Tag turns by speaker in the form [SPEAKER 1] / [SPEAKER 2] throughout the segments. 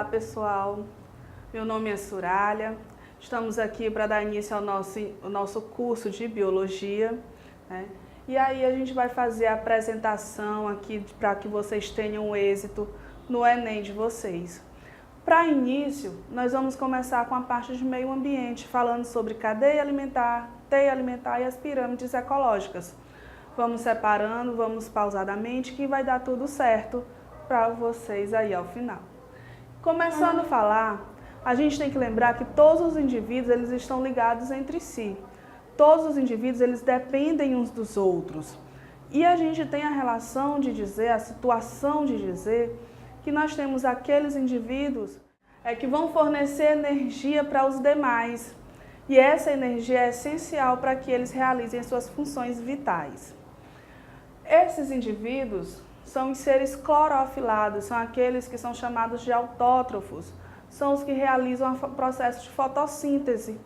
[SPEAKER 1] Olá pessoal, meu nome é Suralha, estamos aqui para dar início ao nosso curso de Biologia, né? E aí a gente vai fazer a apresentação aqui para que vocês tenham êxito no Enem de vocês. Para início, nós vamos começar com a parte de meio ambiente, falando sobre cadeia alimentar, teia alimentar e as pirâmides ecológicas. Vamos separando, vamos pausadamente, que vai dar tudo certo para vocês aí ao final. Começando a falar, a gente tem que lembrar que todos os indivíduos eles estão ligados entre si. Todos os indivíduos eles dependem uns dos outros. E a gente tem a relação de dizer, a situação de dizer, que nós temos aqueles indivíduos que vão fornecer energia para os demais. E essa energia é essencial para que eles realizem suas funções vitais. Esses indivíduos são os seres clorofilados, são aqueles que são chamados de autótrofos, são os que realizam o processo de fotossíntese,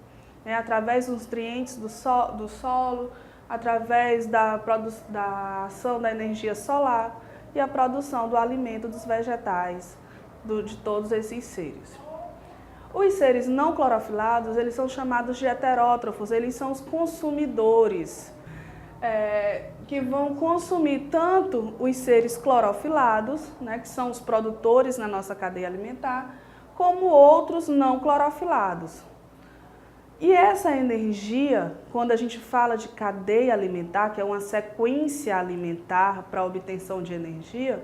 [SPEAKER 1] através dos nutrientes do solo, através da ação da energia solar e a produção do alimento dos vegetais, de todos esses seres. Os seres não clorofilados, eles são chamados de heterótrofos, eles são os consumidores, que vão consumir tanto os seres clorofilados, que são os produtores na nossa cadeia alimentar, como outros não clorofilados. E essa energia, quando a gente fala de cadeia alimentar, que é uma sequência alimentar para a obtenção de energia,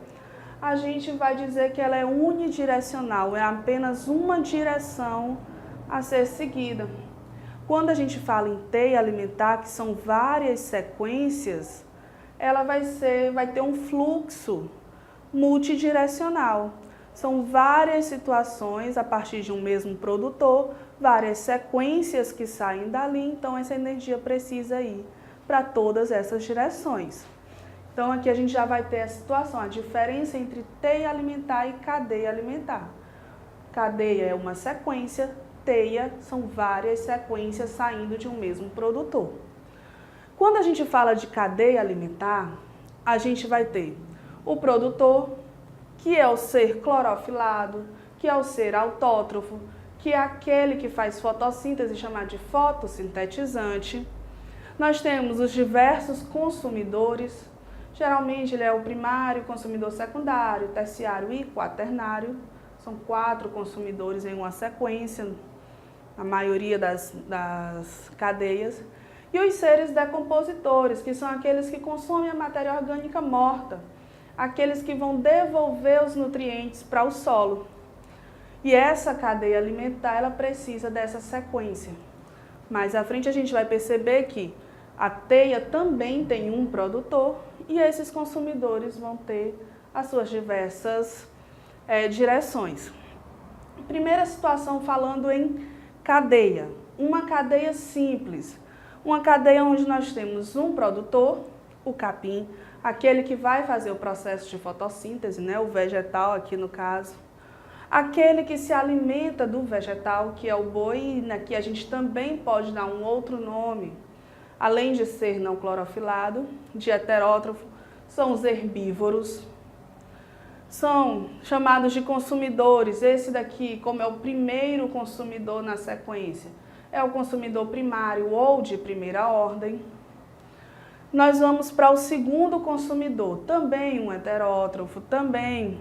[SPEAKER 1] a gente vai dizer que ela é unidirecional, é apenas uma direção a ser seguida. Quando a gente fala em teia alimentar, que são várias sequências, ela vai ter um fluxo multidirecional. São várias situações a partir de um mesmo produtor, várias sequências que saem dali, então essa energia precisa ir para todas essas direções. Então aqui a gente já vai ter a situação, a diferença entre teia alimentar e cadeia alimentar. Cadeia é uma sequência, teia são várias sequências saindo de um mesmo produtor. Quando a gente fala de cadeia alimentar, a gente vai ter o produtor, que é o ser clorofilado, que é o ser autótrofo, que é aquele que faz fotossíntese, chamado de fotossintetizante. Nós temos os diversos consumidores, geralmente ele é o primário, consumidor secundário, terciário e quaternário. São 4 consumidores em uma sequência, a maioria das cadeias. E os seres decompositores, que são aqueles que consomem a matéria orgânica morta, aqueles que vão devolver os nutrientes para o solo. E essa cadeia alimentar, ela precisa dessa sequência. Mais à frente a gente vai perceber que a teia também tem um produtor e esses consumidores vão ter as suas diversas direções. Primeira situação falando em cadeia. Uma cadeia simples. Uma cadeia onde nós temos um produtor, o capim, aquele que vai fazer o processo de fotossíntese, o vegetal aqui no caso. Aquele que se alimenta do vegetal, que é o boi, que a gente também pode dar um outro nome, além de ser não clorofilado, de heterótrofo, são os herbívoros. São chamados de consumidores. Esse daqui, como é o primeiro consumidor na sequência, é o consumidor primário ou de primeira ordem. Nós vamos para o segundo consumidor, também um heterótrofo, também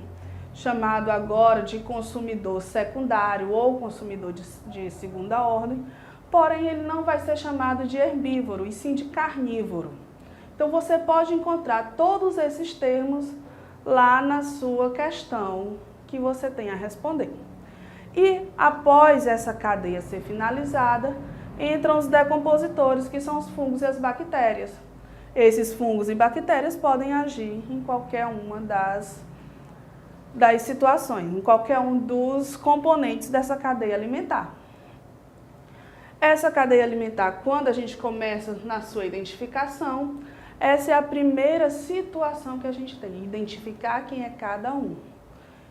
[SPEAKER 1] chamado agora de consumidor secundário ou consumidor de segunda ordem, porém ele não vai ser chamado de herbívoro, e sim de carnívoro. Então você pode encontrar todos esses termos lá na sua questão que você tem a responder. E após essa cadeia ser finalizada, entram os decompositores, que são os fungos e as bactérias. Esses fungos e bactérias podem agir em qualquer uma das situações, em qualquer um dos componentes dessa cadeia alimentar. Essa cadeia alimentar, quando a gente começa na sua identificação, essa é a primeira situação que a gente tem, identificar quem é cada um.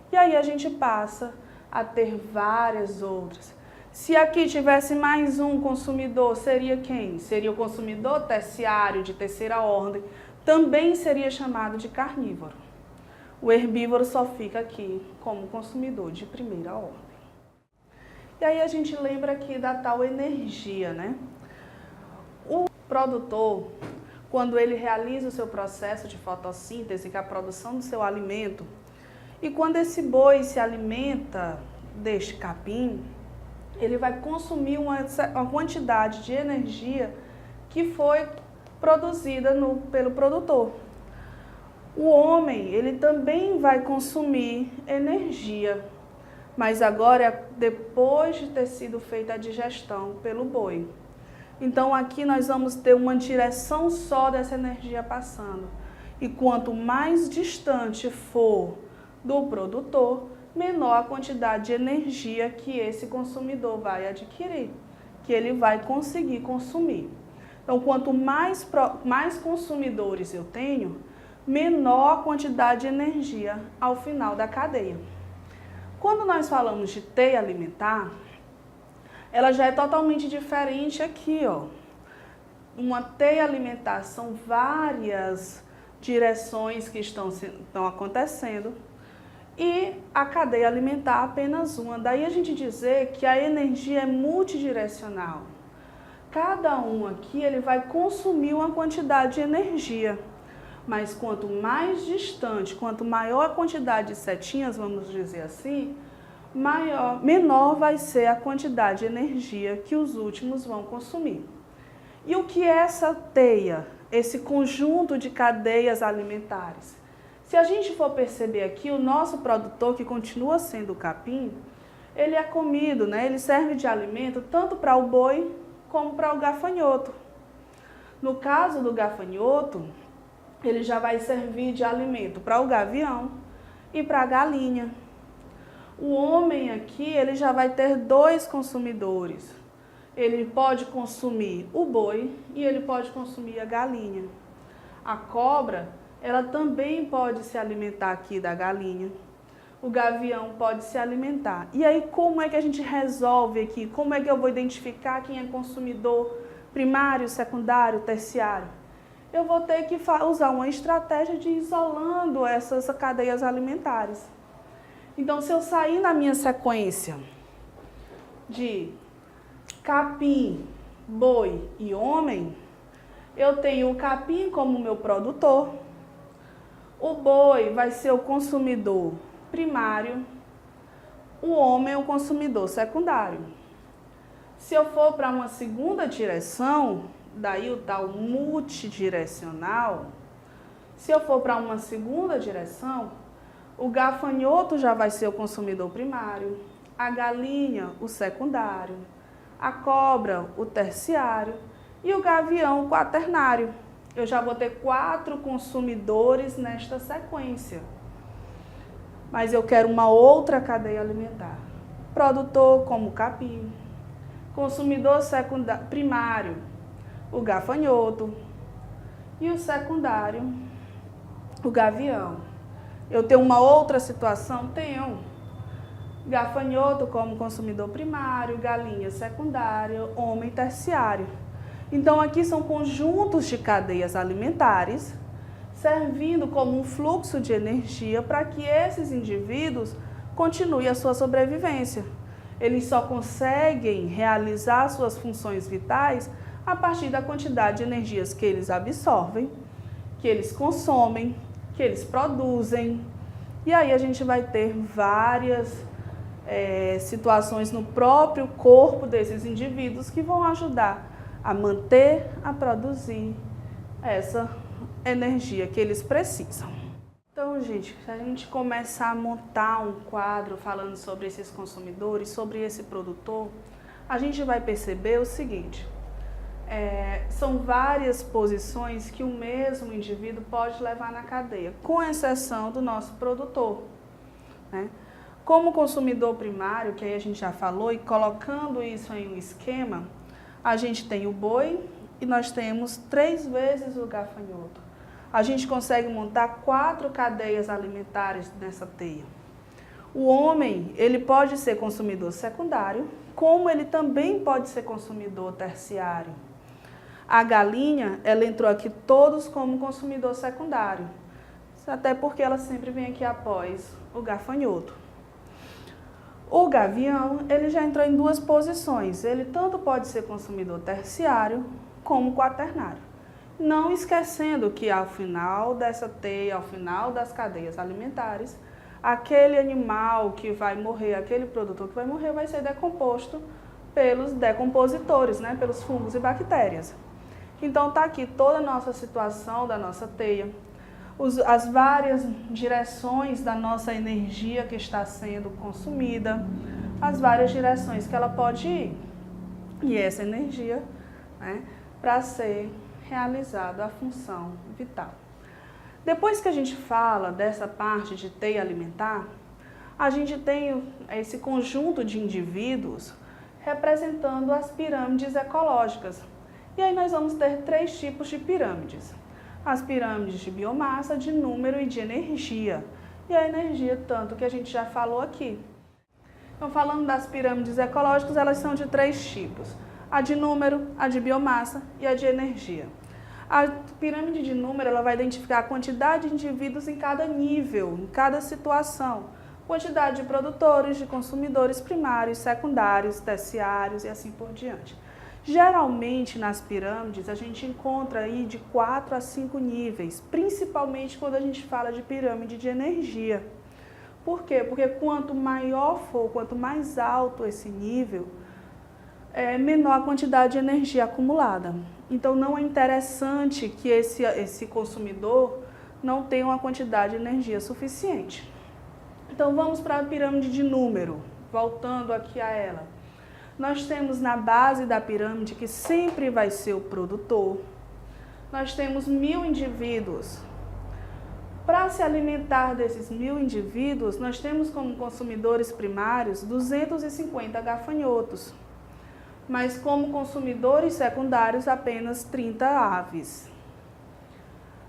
[SPEAKER 1] E aí a gente passa a ter várias outras. Se aqui tivesse mais um consumidor, seria quem? Seria o consumidor terciário de terceira ordem, também seria chamado de carnívoro. O herbívoro só fica aqui como consumidor de primeira ordem. E aí a gente lembra aqui da tal energia, né? O produtor, quando ele realiza o seu processo de fotossíntese, que é a produção do seu alimento, e quando esse boi se alimenta deste capim, ele vai consumir uma quantidade de energia que foi produzida pelo produtor. O homem, ele também vai consumir energia, mas agora é depois de ter sido feita a digestão pelo boi. Então aqui nós vamos ter uma direção só dessa energia passando. E quanto mais distante for do produtor, menor a quantidade de energia que esse consumidor vai adquirir, que ele vai conseguir consumir. Então, quanto mais consumidores eu tenho, menor a quantidade de energia ao final da cadeia. Quando nós falamos de teia alimentar, ela já é totalmente diferente aqui, ó. Uma teia alimentar são várias direções que estão acontecendo e a cadeia alimentar apenas uma. Daí a gente dizer que a energia é multidirecional. Cada um aqui ele vai consumir uma quantidade de energia, mas quanto mais distante, quanto maior a quantidade de setinhas, vamos dizer assim, menor vai ser a quantidade de energia que os últimos vão consumir. E o que é essa teia, esse conjunto de cadeias alimentares? Se a gente for perceber aqui, o nosso produtor, que continua sendo o capim, ele é comido, né? Ele serve de alimento tanto para o boi como para o gafanhoto. No caso do gafanhoto, ele já vai servir de alimento para o gavião e para a galinha. O homem aqui, ele já vai ter dois consumidores. Ele pode consumir o boi e ele pode consumir a galinha. A cobra, ela também pode se alimentar aqui da galinha. O gavião pode se alimentar. E aí, como é que a gente resolve aqui? Como é que eu vou identificar quem é consumidor primário, secundário, terciário? Eu vou ter que usar uma estratégia de ir isolando essas cadeias alimentares. Então, se eu sair na minha sequência de capim, boi e homem, eu tenho o capim como meu produtor, o boi vai ser o consumidor primário, o homem é o consumidor secundário. Se eu for para uma segunda direção, daí o tal multidirecional, se eu for para uma segunda direção, o gafanhoto já vai ser o consumidor primário, a galinha o secundário, a cobra o terciário e o gavião o quaternário. Eu já vou ter 4 consumidores nesta sequência. Mas eu quero uma outra cadeia alimentar. Produtor como capim, consumidor primário, o gafanhoto e o secundário, o gavião. Eu tenho uma outra situação? Tenho. Gafanhoto como consumidor primário, galinha secundária, homem terciário. Então, aqui são conjuntos de cadeias alimentares, servindo como um fluxo de energia para que esses indivíduos continuem a sua sobrevivência. Eles só conseguem realizar suas funções vitais a partir da quantidade de energias que eles absorvem, que eles consomem, que eles produzem. E aí a gente vai ter várias situações no próprio corpo desses indivíduos que vão ajudar a manter, a produzir essa energia que eles precisam. Então, gente, se a gente começar a montar um quadro falando sobre esses consumidores, sobre esse produtor, a gente vai perceber o seguinte: são várias posições que o mesmo indivíduo pode levar na cadeia, com exceção do nosso produtor, né? Como consumidor primário, que aí a gente já falou, e colocando isso em um esquema, a gente tem o boi e nós temos 3 vezes o gafanhoto. A gente consegue montar 4 cadeias alimentares nessa teia. O homem, ele pode ser consumidor secundário, como ele também pode ser consumidor terciário. A galinha, ela entrou aqui todos como consumidor secundário. até porque ela sempre vem aqui após o gafanhoto. O gavião, ele já entrou em duas posições. Ele tanto pode ser consumidor terciário como quaternário. Não esquecendo que ao final dessa teia, ao final das cadeias alimentares, aquele animal que vai morrer, aquele produtor que vai morrer, vai ser decomposto pelos decompositores, né? Pelos fungos e bactérias. Então está aqui toda a nossa situação da nossa teia, as várias direções da nossa energia que está sendo consumida, as várias direções que ela pode ir. E essa energia, né, para ser realizada a função vital. Depois que a gente fala dessa parte de teia alimentar, a gente tem esse conjunto de indivíduos representando as pirâmides ecológicas. E aí nós vamos ter três tipos de pirâmides. As pirâmides de biomassa, de número e de energia. E a energia, tanto que a gente já falou aqui. Então, falando das pirâmides ecológicas, elas são de três tipos. A de número, a de biomassa e a de energia. A pirâmide de número, ela vai identificar a quantidade de indivíduos em cada nível, em cada situação. Quantidade de produtores, de consumidores primários, secundários, terciários e assim por diante. Geralmente, nas pirâmides, a gente encontra aí de 4 a 5 níveis, principalmente quando a gente fala de pirâmide de energia. Por quê? Porque quanto maior for, quanto mais alto esse nível, menor a quantidade de energia acumulada. Então, não é interessante que esse consumidor não tenha uma quantidade de energia suficiente. Então, vamos para a pirâmide de número, voltando aqui a ela. Nós temos na base da pirâmide, que sempre vai ser o produtor, nós temos 1000 indivíduos. Para se alimentar desses 1000 indivíduos, nós temos como consumidores primários 250 gafanhotos, mas como consumidores secundários apenas 30 aves.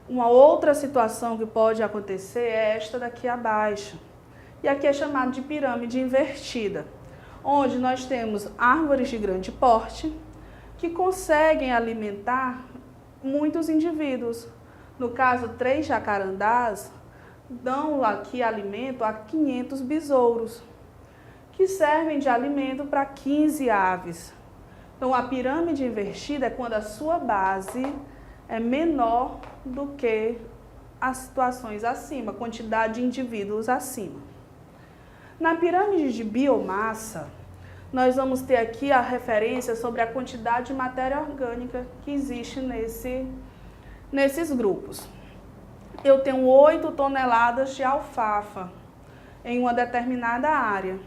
[SPEAKER 1] Uma outra situação que pode acontecer é esta daqui abaixo, e aqui é chamado de pirâmide invertida, onde nós temos árvores de grande porte que conseguem alimentar muitos indivíduos. No caso, 3 jacarandás dão aqui alimento a 500 besouros, que servem de alimento para 15 aves. Então, a pirâmide invertida é quando a sua base é menor do que as situações acima, quantidade de indivíduos acima. Na pirâmide de biomassa, nós vamos ter aqui a referência sobre a quantidade de matéria orgânica que existe nesses grupos. Eu tenho 8 toneladas de alfafa em uma determinada área,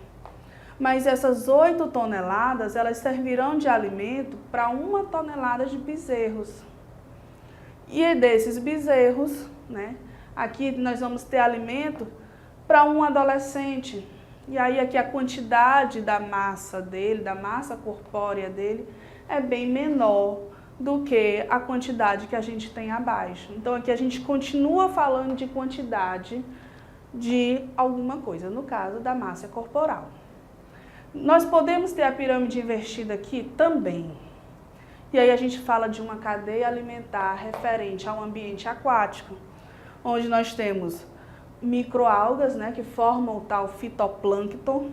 [SPEAKER 1] mas essas 8 toneladas, elas servirão de alimento para 1 tonelada de bezerros. E desses bezerros, né, aqui nós vamos ter alimento para um adolescente. E aí aqui a quantidade da massa dele, da massa corpórea dele, é bem menor do que a quantidade que a gente tem abaixo. Então aqui a gente continua falando de quantidade de alguma coisa, no caso da massa corporal. Nós podemos ter a pirâmide invertida aqui também. E aí a gente fala de uma cadeia alimentar referente ao ambiente aquático, onde nós temos microalgas, né, que formam o tal fitoplâncton,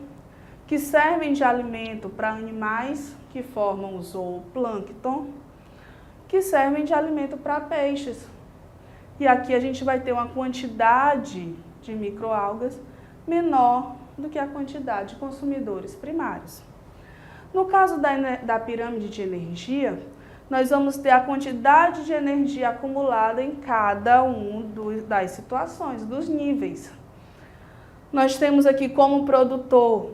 [SPEAKER 1] que servem de alimento para animais que formam o zooplâncton, que servem de alimento para peixes. E aqui a gente vai ter uma quantidade de microalgas menor do que a quantidade de consumidores primários. No caso da pirâmide de energia, nós vamos ter a quantidade de energia acumulada em cada das situações, dos níveis. Nós temos aqui como produtor,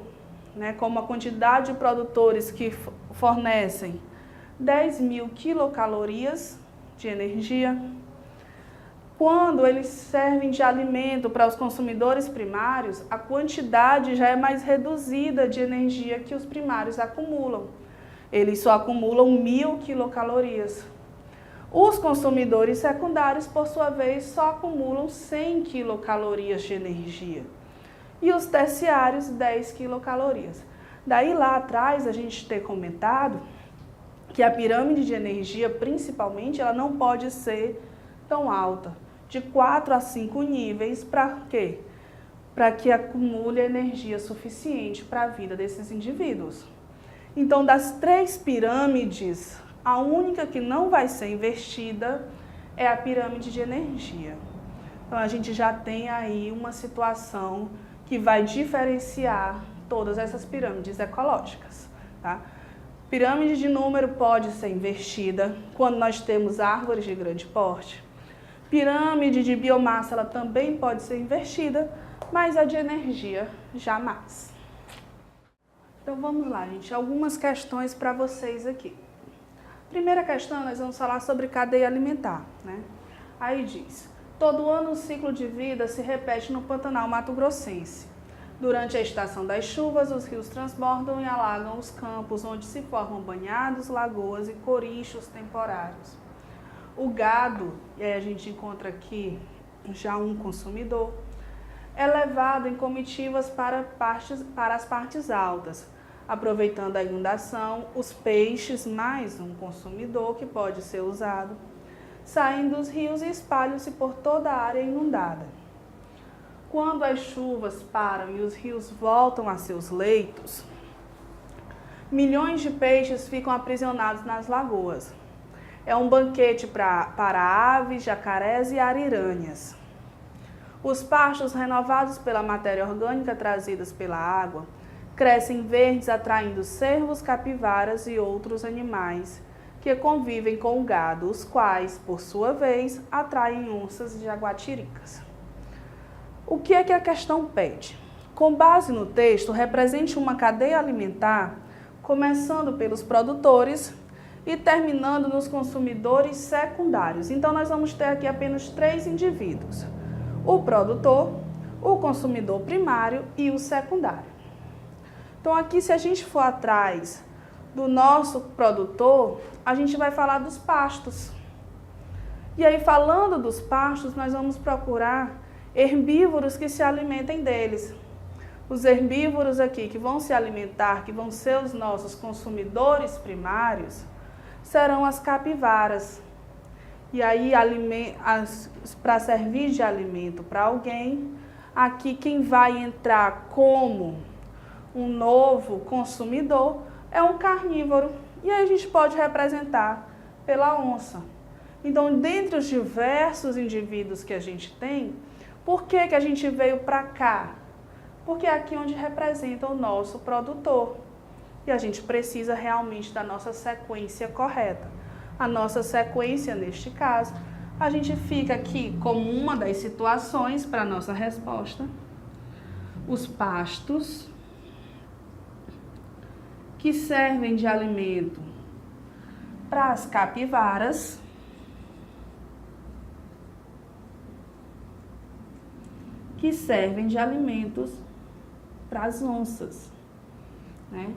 [SPEAKER 1] né, como a quantidade de produtores que fornecem 10.000 quilocalorias de energia. Quando eles servem de alimento para os consumidores primários, a quantidade já é mais reduzida de energia que os primários acumulam. Eles só acumulam 1.000 quilocalorias. Os consumidores secundários, por sua vez, só acumulam 100 quilocalorias de energia. E os terciários, 10 quilocalorias. Daí lá atrás a gente ter comentado que a pirâmide de energia, principalmente, ela não pode ser tão alta. de 4 a 5 níveis para quê? Para que acumule energia suficiente para a vida desses indivíduos. Então, das 3 pirâmides, a única que não vai ser invertida é a pirâmide de energia. Então, a gente já tem aí uma situação que vai diferenciar todas essas pirâmides ecológicas, tá? Pirâmide de número pode ser invertida quando nós temos árvores de grande porte. Pirâmide de biomassa ela também pode ser invertida, mas a de energia jamais. Então vamos lá, gente, algumas questões para vocês aqui. Primeira questão, nós vamos falar sobre cadeia alimentar, né? Aí diz: todo ano o ciclo de vida se repete no Pantanal mato-grossense. Durante a estação das chuvas, os rios transbordam e alagam os campos, onde se formam banhados, lagoas e corichos temporários. O gado, e aí a gente encontra aqui já um consumidor, é levado em comitivas para as partes altas, aproveitando a inundação, os peixes, mais um consumidor que pode ser usado, saem dos rios e espalham-se por toda a área inundada. Quando as chuvas param e os rios voltam a seus leitos, milhões de peixes ficam aprisionados nas lagoas. É um banquete para aves, jacarés e ariranhas. Os pastos renovados pela matéria orgânica trazidas pela água crescem verdes, atraindo cervos, capivaras e outros animais que convivem com o gado, os quais, por sua vez, atraem onças e jaguatiricas. O que é que a questão pede? Com base no texto, represente uma cadeia alimentar, começando pelos produtores e terminando nos consumidores secundários. Então, nós vamos ter aqui apenas 3 indivíduos: o produtor, o consumidor primário e o secundário. Então, aqui, se a gente for atrás do nosso produtor, a gente vai falar dos pastos. E aí, falando dos pastos, nós vamos procurar herbívoros que se alimentem deles. Os herbívoros aqui que vão se alimentar, que vão ser os nossos consumidores primários, serão as capivaras. E aí, para servir de alimento para alguém, aqui quem vai entrar como um novo consumidor é um carnívoro. E aí a gente pode representar pela onça. Então, dentre os diversos indivíduos que a gente tem, por que a gente veio para cá? Porque é aqui onde representa o nosso produtor. E a gente precisa realmente da nossa sequência correta. A nossa sequência, neste caso, a gente fica aqui como uma das situações para a nossa resposta. Os pastos que servem de alimento para as capivaras, que servem de alimentos para as onças, né?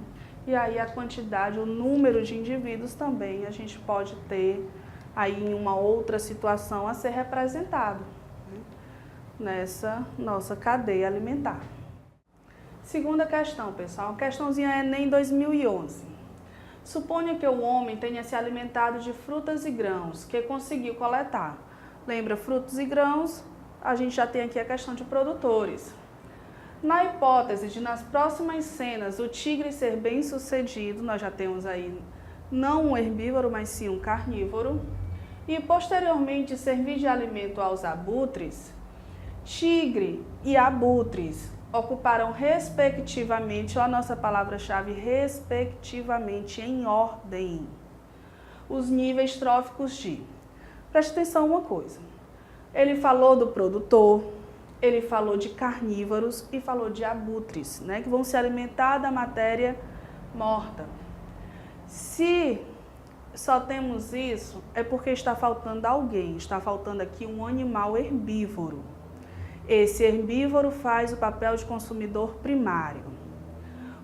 [SPEAKER 1] E aí a quantidade, o número de indivíduos também a gente pode ter aí em uma outra situação a ser representado, né, nessa nossa cadeia alimentar. Segunda questão, pessoal, questãozinha Enem 2011. Suponha que o homem tenha se alimentado de frutas e grãos que conseguiu coletar. Lembra, frutos e grãos, a gente já tem aqui a questão de produtores. Na hipótese de, nas próximas cenas, o tigre ser bem sucedido, nós já temos aí não um herbívoro, mas sim um carnívoro, e posteriormente servir de alimento aos abutres, tigre e abutres ocuparão respectivamente, olha a nossa palavra-chave, respectivamente, em ordem, os níveis tróficos de... Preste atenção uma coisa, ele falou do produtor, ele falou de carnívoros e falou de abutres, né, que vão se alimentar da matéria morta. Se só temos isso, é porque está faltando alguém, está faltando aqui um animal herbívoro. Esse herbívoro faz o papel de consumidor primário.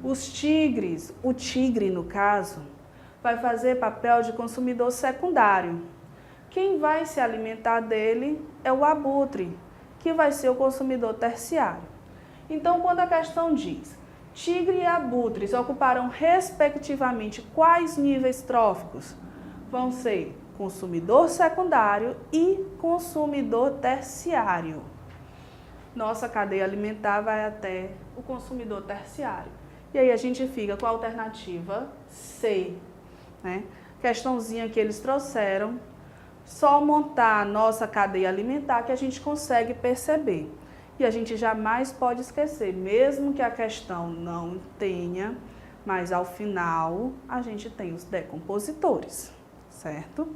[SPEAKER 1] Os tigres, o tigre no caso, vai fazer papel de consumidor secundário. Quem vai se alimentar dele é o abutre, que vai ser o consumidor terciário. Então, quando a questão diz tigre e abutres ocuparão respectivamente quais níveis tróficos? Vão ser consumidor secundário e consumidor terciário. Nossa cadeia alimentar vai até o consumidor terciário. E aí a gente fica com a alternativa C, né? Questãozinha que eles trouxeram, só montar a nossa cadeia alimentar que a gente consegue perceber. E a gente jamais pode esquecer, mesmo que a questão não tenha, mas ao final a gente tem os decompositores, certo?